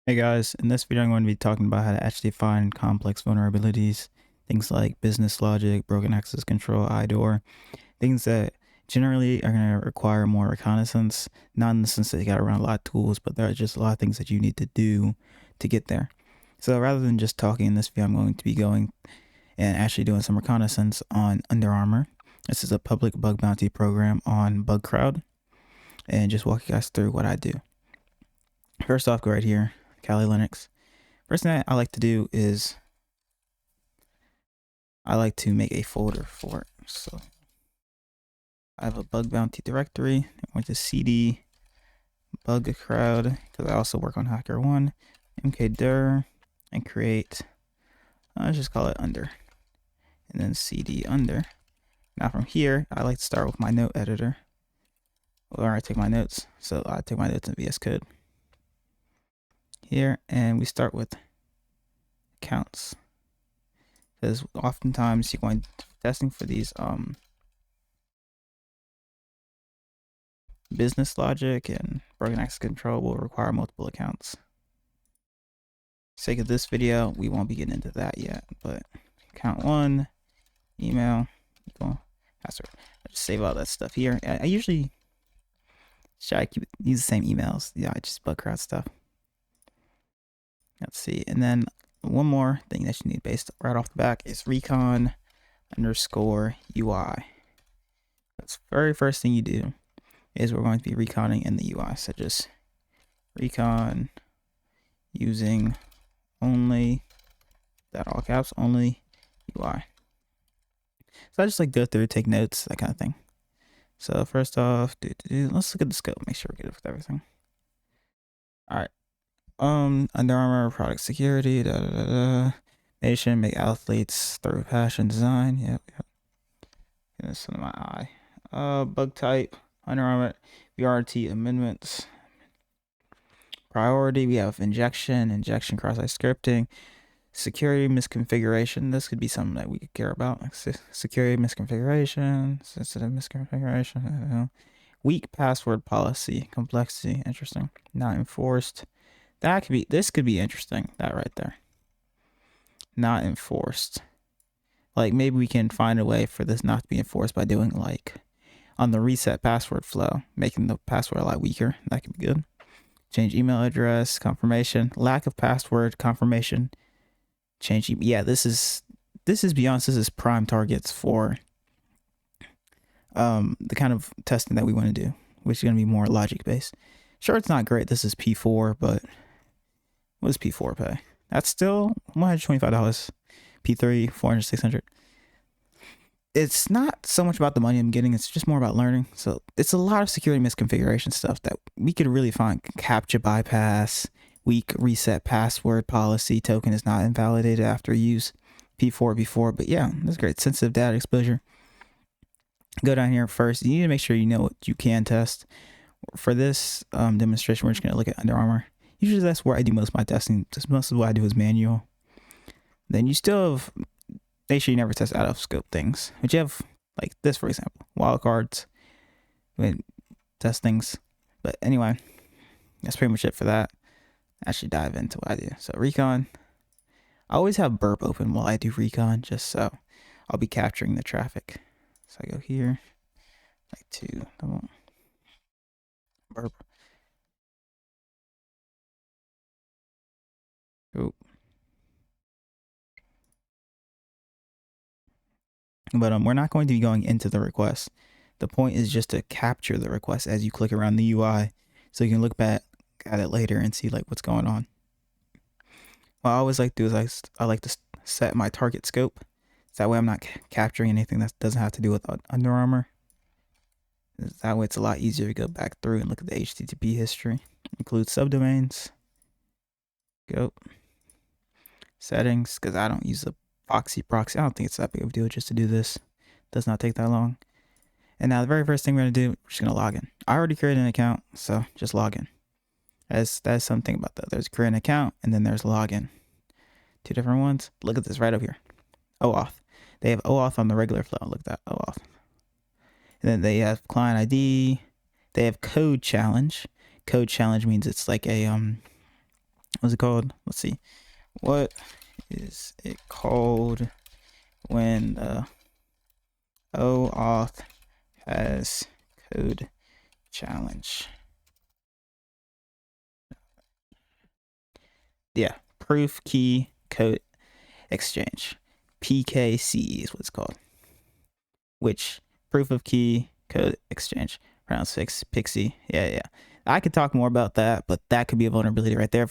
Hey guys, in this video I'm going to be talking about how to actually find complex vulnerabilities, things like business logic, broken access control, IDOR, things that generally are going to require more reconnaissance, not in the sense that you got to run a lot of tools, but there are just a lot of things that you need to do to get there. So rather than just talking in this video, I'm going to be going and actually doing some reconnaissance on Under Armour. This is a public bug bounty program on BugCrowd, and just walk you guys through what I do. First off, go right here, Kali Linux. First thing I like to do is I like to make a folder for it. So I have a bug bounty directory. I went to cd bug crowd because I also work on HackerOne, mkdir, and create. Let's just call it under, and then cd under. Now from here, I like to start with my note editor, where I take my notes. So I take my notes in VS Code here, and we start with accounts, because oftentimes you're going testing for these business logic and broken access control will require multiple accounts. Sake of this video, we won't be getting into that yet, but account 1, email, password. I just save all that stuff here. I usually try to use the same emails. Yeah, I just bug crowd stuff. Let's see, and then one more thing that you need based right off the back is recon underscore UI. That's the very first thing you do is we're going to be reconning in the UI. So just recon using only, that all caps, only UI. So I just like go through, take notes, that kind of thing. So first off, let's look at the scope, make sure we're good with everything. All right. Under Armour product security, nation, make athletes through passion design. Yep. Get this under my eye. Bug type, Under Armour, VRT amendments. Priority, we have injection, cross-site scripting, security misconfiguration. This could be something that we could care about. Like security misconfiguration, sensitive misconfiguration, weak password policy, complexity, interesting, not enforced. This could be interesting, that right there. Not enforced. Like maybe we can find a way for this not to be enforced by doing like on the reset password flow, making the password a lot weaker. That could be good. Change email address, confirmation, lack of password, confirmation, change. Yeah, this is beyond. This is prime targets for the kind of testing that we want to do, which is going to be more logic based. Sure, it's not great. This is P4, but what does P4 pay? That's still $125. P3, 400, 600. It's not so much about the money I'm getting, it's just more about learning. So it's a lot of security misconfiguration stuff that we could really find. Captcha bypass, weak reset password policy, token is not invalidated after use, P4 before. But yeah, that's great. Sensitive data exposure. Go down here first. You need to make sure you know what you can test. For this demonstration, we're just going to look at Under Armour. Usually that's where I do most of my testing. Just most of what I do is manual. Then you still have, make sure you never test out of scope things. But you have like this, for example, wildcards, test things. But anyway, that's pretty much it for that. Actually dive into what I do. So recon, I always have burp open while I do recon, just so I'll be capturing the traffic. So I go here, like to burp. Oh. But we're not going to be going into the request. The point is just to capture the request as you click around the UI, so you can look back at it later and see like what's going on. What I always like to do is I like to set my target scope. So that way I'm not capturing anything that doesn't have to do with Under Armour. That way it's a lot easier to go back through and look at the HTTP history. Include subdomains. Go. Settings, because I don't use a proxy. I don't think it's that big of a deal just to do this. Does not take that long. And now the very first thing we're going to do, we're just going to log in. I already created an account, so just log in. That's something about that. There's create an account, and then there's login. Two different ones. Look at this right up here. OAuth. They have OAuth on the regular flow. Look at that, OAuth. And then they have client ID. They have code challenge. Code challenge means it's like a What's it called? Let's see. What is it called when the OAuth has code challenge? Yeah, proof key code exchange. PKCE is what it's called. Which proof of key code exchange. Round 6 Pixie. Yeah. I could talk more about that, but that could be a vulnerability right there.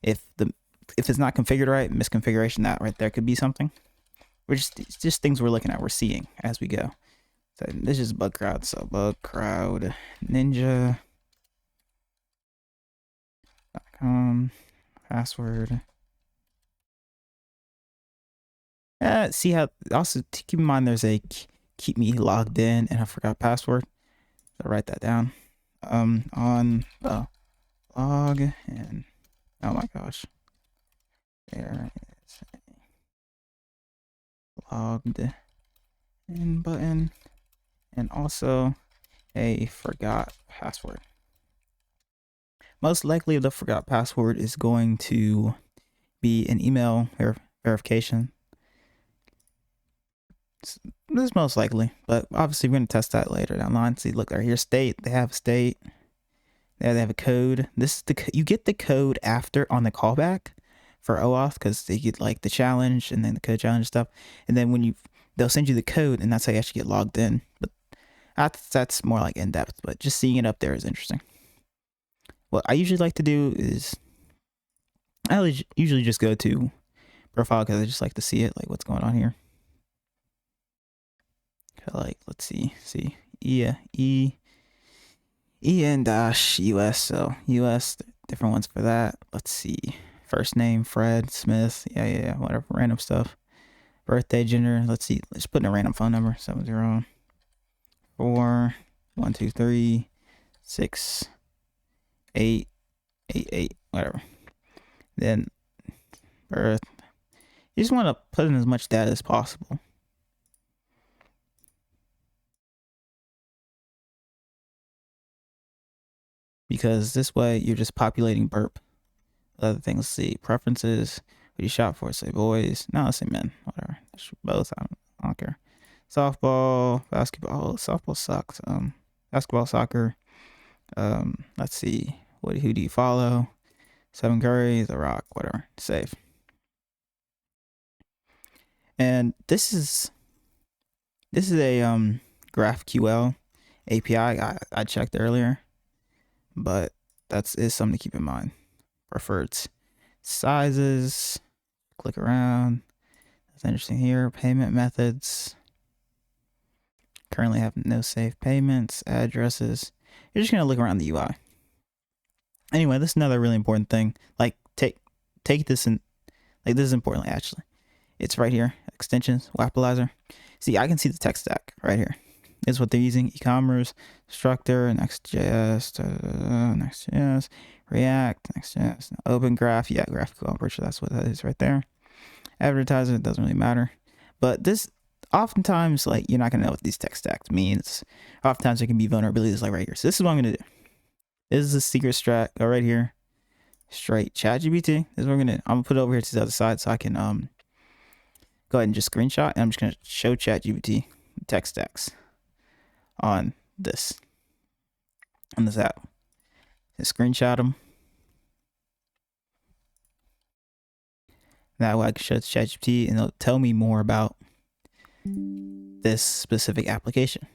If it's not configured right, misconfiguration, that right there could be something. It's just things we're looking at, we're seeing as we go. So this is bug crowd. So bug crowd ninja.com password. See how also keep in mind there's a keep me logged in and I forgot password. So write that down. On the log and oh my gosh, there is a logged in button and also a forgot password. Most likely the forgot password is going to be an email verification. This is most likely, but obviously we're going to test that later down the line. See, look, right here, state. They have a state. There they have a code. This is you get the code after on the callback for OAuth because they get like the challenge and then the code challenge stuff. And then when they'll send you the code and that's how you actually get logged in. But that's more like in depth, but just seeing it up there is interesting. What I usually like to do is I usually just go to profile because I just like to see it, like what's going on here. Like, let's see, en-us, so US, different ones for that. Let's see, first name Fred Smith, yeah, whatever, random stuff. Birthday, gender, let's see, let's put in a random phone number, 704-123-6-8-8-8, whatever. Then birth, you just want to put in as much data as possible. Because this way you're just populating burp. Other things, see, preferences, what you shop for, say boys, no, let's say men, whatever, both, I don't care. Softball, basketball, softball sucks, basketball, soccer, let's see, who do you follow, Stephen Curry, The Rock, whatever, save. And this is a GraphQL API I checked earlier, but is something to keep in mind. Preferred sizes, click around. That's interesting here. Payment methods. Currently have no saved payments, addresses. You're just gonna look around the UI. Anyway, this is another really important thing. Like take this and like this is important actually. It's right here. Extensions, Wappalizer. See, I can see the tech stack right here. This is what they're using. E-commerce, Structure, Next.js, Next.js, React, Next.js, OpenGraph. Yeah, GraphQL. I'm pretty sure that's what that is right there. Advertiser, it doesn't really matter. But this, oftentimes, like, you're not going to know what these tech stacks means. Oftentimes, there can be vulnerabilities like right here. So this is what I'm going to do. This is a secret strat. Go right here. Straight ChatGPT. This is what we're going to do. I'm going to put it over here to the other side so I can go ahead and just screenshot. And I'm just going to show ChatGPT tech stacks on this app. Just screenshot them. That way I can show it to ChatGPT and it'll tell me more about this specific application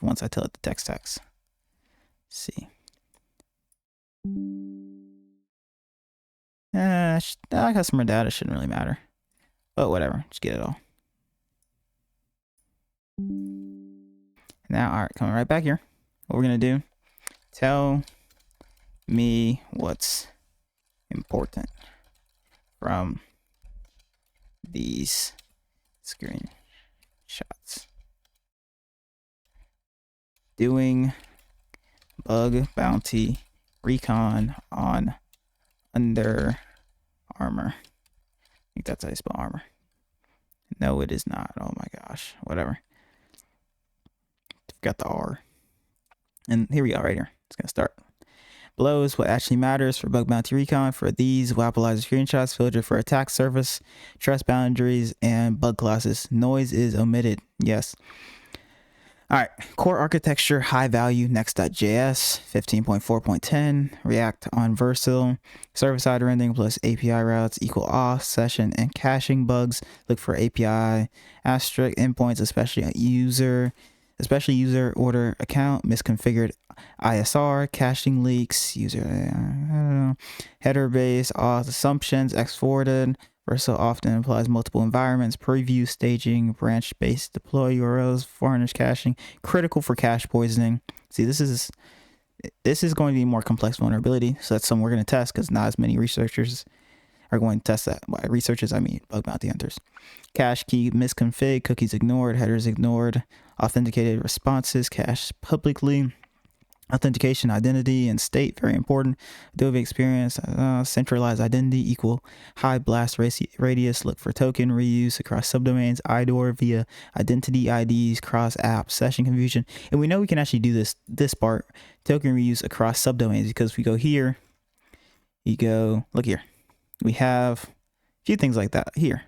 once I tell it the tech stacks. Let's see. Customer data shouldn't really matter, but whatever, just get it all. Now, all right, coming right back here. What we're gonna do, tell me what's important from these screenshots. Doing bug bounty recon on Under Armour. I think that's how you spell armor. No, it is not. Oh my gosh. Whatever. Forgot the R. And here we go right here. It's going to start. Below is what actually matters for bug bounty recon. For these, WAPalizer screenshots, filter for attack surface, trust boundaries, and bug classes. Noise is omitted. Yes. All right, core architecture, high value, next.js, 15.4.10, React on Vercel, server-side rendering plus API routes equal auth, session, and caching bugs. Look for API asterisk endpoints, especially user order account, misconfigured ISR, caching leaks, user header base, auth assumptions, exported. Vercel often implies multiple environments, preview, staging, branch-based deploy URLs, varnish caching, critical for cache poisoning. See, this is going to be more complex vulnerability, so that's something we're going to test because not as many researchers are going to test that. By researchers, I mean bug bounty hunters. Cache key misconfig, cookies ignored, headers ignored, authenticated responses cached publicly. Authentication, identity, and state, very important. Adobe experience, centralized identity equal high blast radius. Look for token reuse across subdomains, IDOR via identity IDs, cross app, session confusion. And we know we can actually do this part, token reuse across subdomains, because if we go here, look here. We have a few things like that here.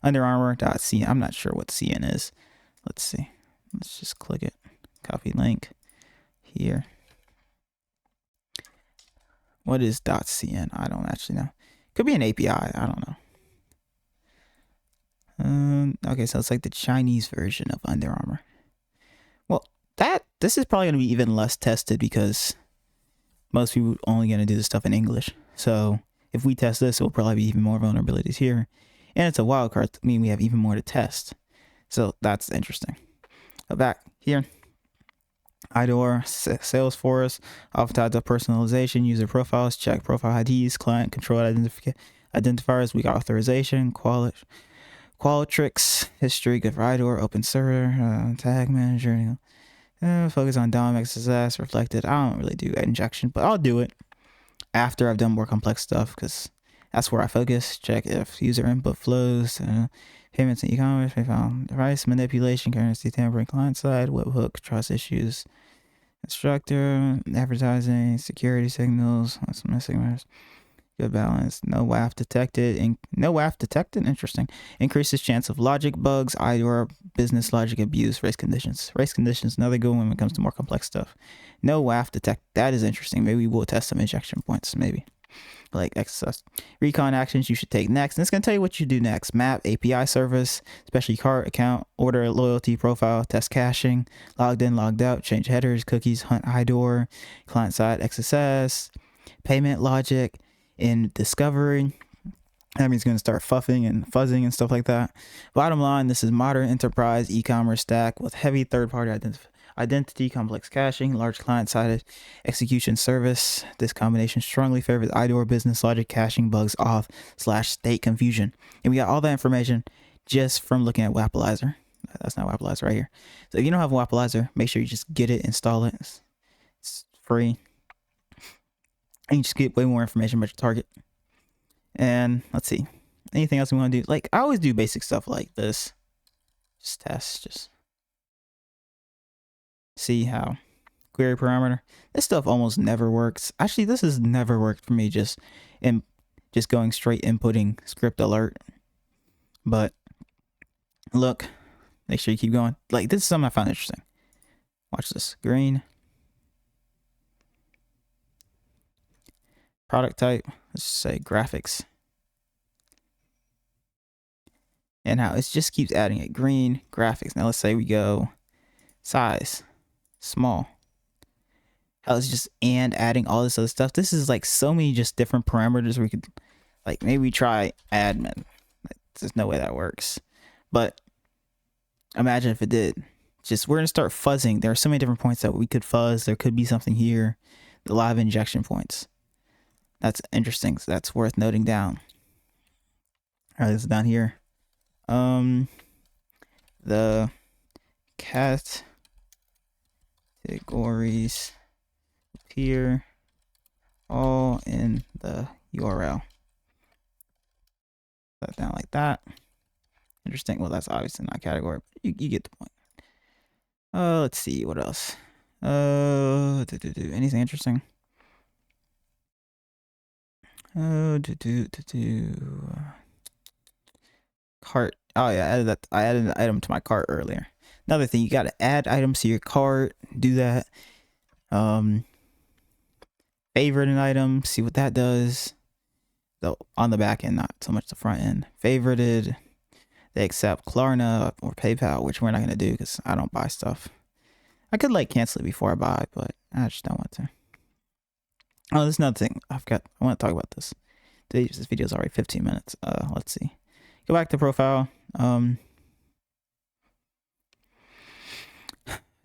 Underarmor.cn. I'm not sure what CN is. Let's see. Let's just click it. Copy link here. What is .cn? I don't actually know. Could be an API. I don't know. Okay, so it's like the Chinese version of Under Armour. Well, this is probably going to be even less tested because most people are only going to do this stuff in English. So if we test this, it will probably be even more vulnerabilities here. And it's a wildcard. I mean, we have even more to test. So that's interesting. But back here. IDOR, Salesforce, oftentimes personalization, user profiles, check profile IDs, client control identifiers, weak authorization, Qualtrics, history, good for IDOR, open server, tag manager, focus on DOM, XSS, reflected. I don't really do injection, but I'll do it after I've done more complex stuff because that's where I focus. Check if user input flows, payments in e-commerce, price manipulation, currency tampering, client side, webhook, trust issues, instructor, advertising, security signals, what's missing, good balance, no WAF detected, interesting, increases chance of logic bugs, IDOR, business logic abuse, race conditions, another good one when it comes to more complex stuff. No WAF detect, that is interesting. Maybe we'll test some injection points, maybe. Like XSS. Recon actions you should take next. And it's going to tell you what you do next. Map, API service, especially cart, account, order, loyalty, profile, test caching, logged in, logged out, change headers, cookies, hunt IDOR, client side XSS, payment logic, in discovery. That means it's going to start fuffing and fuzzing and stuff like that. Bottom line, this is modern enterprise e-commerce stack with heavy third-party identity, complex caching, large client-sided execution service. This combination strongly favors IDOR, business logic, caching, bugs, auth, / state confusion. And we got all that information just from looking at WAPalizer. That's not WAPalizer right here. So if you don't have WAPalizer, make sure you just get it, install it. It's free. And you just get way more information about your target. And let's see. Anything else we want to do? Like, I always do basic stuff like this. Just test, just see how. Query parameter. This stuff almost never works. Actually, this has never worked for me, just going straight inputting script alert. But look, make sure you keep going. Like, this is something I found interesting. Watch this. Green. Product type. Let's say graphics. And how it just keeps adding it. Green, graphics. Now let's say we go size, small. How it's just adding all this other stuff. This is like so many just different parameters we could, like, maybe try admin. There's no way that works. But imagine if it did. Just, we're going to start fuzzing. There are so many different points that we could fuzz. There could be something here. A lot of injection points. That's interesting. So that's worth noting down. All right, this is down here. The categories appear all in the URL. Put that down like that. Interesting. Well, that's obviously not category, but you get the point. Let's see what else. Anything interesting? Oh, cart. Oh yeah, I added that. I added an item to my cart earlier. Another thing, you got to add items to your cart. Do that. Favorite an item. See what that does. Though on the back end, not so much the front end. Favorited. They accept Klarna or PayPal, which we're not gonna do because I don't buy stuff. I could like cancel it before I buy, but I just don't want to. Oh, there's another thing I want to talk about this. This video is already 15 minutes. Let's see. Go back to profile.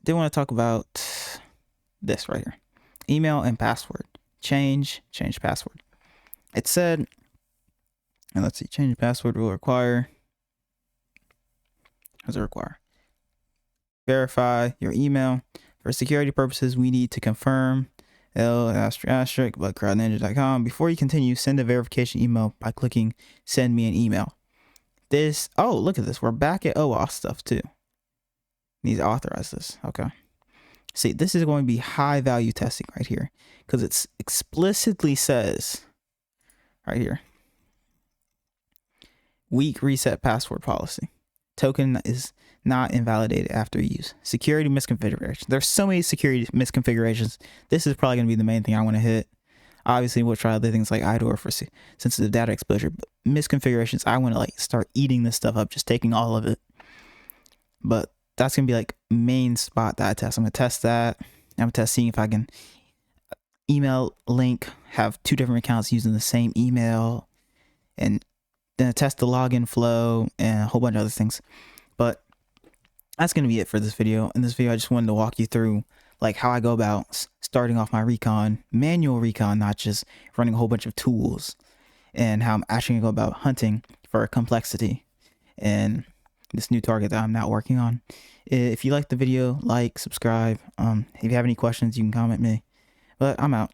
Did want to talk about this right here. Email and password. Change password. It said, and let's see, change password will require. What does it require? Verify your email. For security purposes, we need to confirm **bloodcrowdninja.com. Before you continue, send a verification email by clicking send me an email. Oh, look at this. We're back at OAuth stuff too. Need to authorize this. Okay. See, this is going to be high value testing right here because it explicitly says right here, weak reset password policy. Token is not invalidated after use. Security misconfiguration. There's so many security misconfigurations. This is probably going to be the main thing I want to hit. Obviously, we'll try other things like IDOR for sensitive data exposure. But misconfigurations, I want to like start eating this stuff up, just taking all of it. But that's going to be like main spot that I test. I'm going to test that. I'm going to test seeing if I can email link, have two different accounts using the same email, and then test the login flow and a whole bunch of other things. But that's going to be it for this video. In this video, I just wanted to walk you through like how I go about starting off my recon, manual recon, not just running a whole bunch of tools, and how I'm actually going to go about hunting for complexity and this new target that I'm now working on. If you like the video, like, subscribe. If you have any questions, you can comment me. But I'm out.